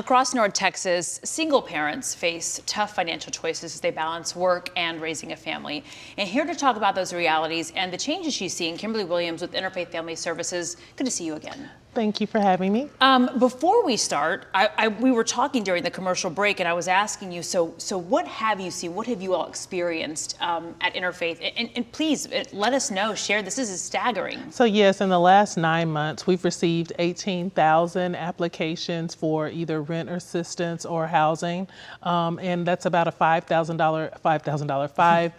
Across North Texas, single parents face tough financial choices as they balance work and raising a family. And here to talk about those realities and the changes she's seeing, Kimberly Williams with Interfaith Family Services. Good to see you again. Thank you for having me. Before we start, we were talking during the commercial break, and I was asking you, so what have you seen? What have you all experienced at Interfaith? And please let us know, share. This is staggering. So yes, in the last 9 months, we've received 18,000 applications for either rent assistance or housing, and that's about a $5,000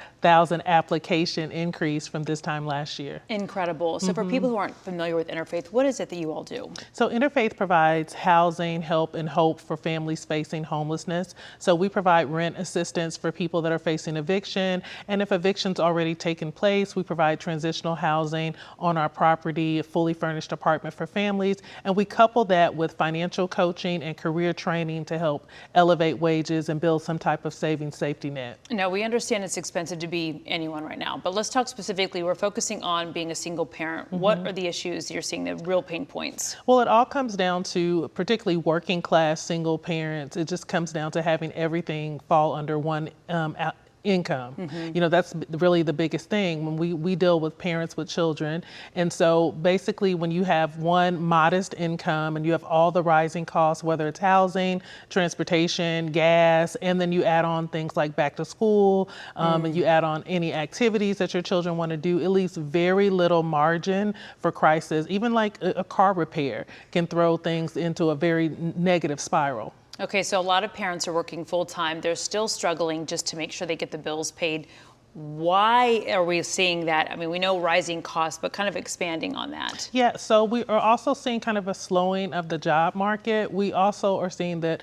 application increase from this time last year. Incredible. So for people who aren't familiar with Interfaith, what is it that you all do? So Interfaith provides housing, help, and hope for families facing homelessness. So we provide rent assistance for people that are facing eviction, and if eviction's already taken place, we provide transitional housing on our property, a fully furnished apartment for families, and we couple that with financial coaching and career training to help elevate wages and build some type of savings safety net. Now, we understand it's expensive to be anyone right now, but let's talk specifically. We're focusing on being a single parent. What are the issues you're seeing, the real pain points? Well, it all comes down to, particularly working class single parents, it just comes down to having everything fall under one income. You know, that's really the biggest thing when we deal with parents with children. And so basically when you have one modest income and you have all the rising costs, whether it's housing, transportation, gas, and then you add on things like back to school, and you add on any activities that your children want to do, it leaves very little margin for crisis. Even like a car repair can throw things into a very negative spiral. Okay, so a lot of parents are working full time. They're still struggling just to make sure they get the bills paid. Why are we seeing that? I mean, we know rising costs, but kind of expanding on that. Yeah, so we are also seeing kind of a slowing of the job market. We also are seeing that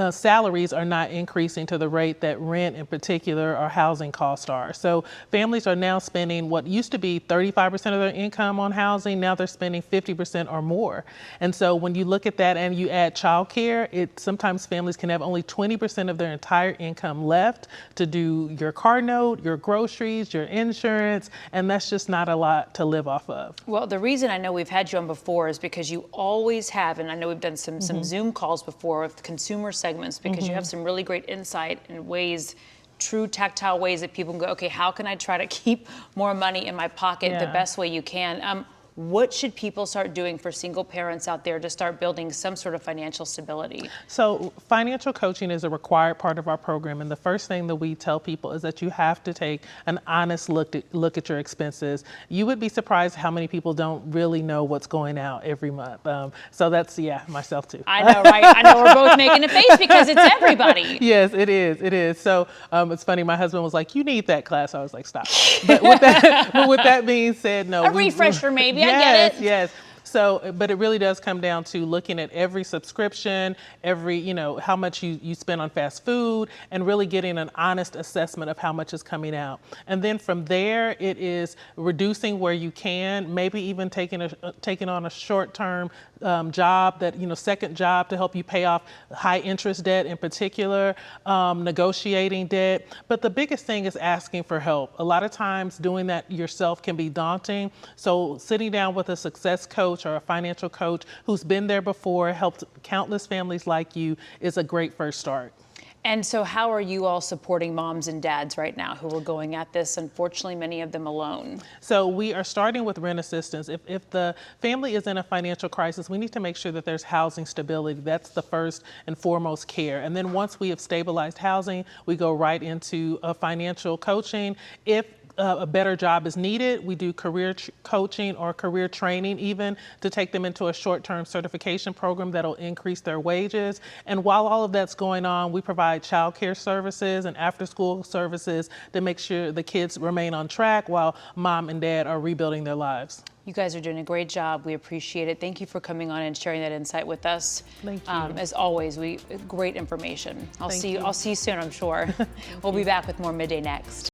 salaries are not increasing to the rate that rent in particular or housing costs are. So families are now spending what used to be 35% of their income on housing, now they're spending 50% or more. And so when you look at that and you add childcare, sometimes families can have only 20% of their entire income left to do your car note, your groceries, your insurance, and that's just not a lot to live off of. Well, the reason I know we've had you on before is because you always have, and I know we've done some Zoom calls before with consumer segments, because you have some really great insight and ways, true tactile ways that people can go, okay, how can I try to keep more money in my pocket the best way you can? What should people start doing for single parents out there to start building some sort of financial stability? So financial coaching is a required part of our program. And the first thing that we tell people is that you have to take an honest look at your expenses. You would be surprised how many people don't really know what's going out every month. So that's, myself too. I know, right? I know we're both making a face because it's everybody. Yes, it is. It is. So it's funny. My husband was like, you need that class. I was like, stop. But with that being said, no. A refresher maybe. Yes, I get it. Yes. So, but it really does come down to looking at every subscription, how much you spend on fast food, and really getting an honest assessment of how much is coming out. And then from there, it is reducing where you can, maybe even taking on a short-term job, second job to help you pay off high interest debt in particular, negotiating debt. But the biggest thing is asking for help. A lot of times doing that yourself can be daunting. So sitting down with a success coach or a financial coach who's been there before, helped countless families like you, is a great first start. And so how are you all supporting moms and dads right now who are going at this, unfortunately, many of them alone? So we are starting with rent assistance. If the family is in a financial crisis, we need to make sure that there's housing stability. That's the first and foremost care. And then once we have stabilized housing, we go right into financial coaching. If a better job is needed, we do career coaching or career training even to take them into a short-term certification program that'll increase their wages. And while all of that's going on, we provide childcare services and after-school services to make sure the kids remain on track while mom and dad are rebuilding their lives. You guys are doing a great job. We appreciate it. Thank you for coming on and sharing that insight with us. Thank you. As always, great information. I'll see you soon, I'm sure. We'll be back with more Midday next.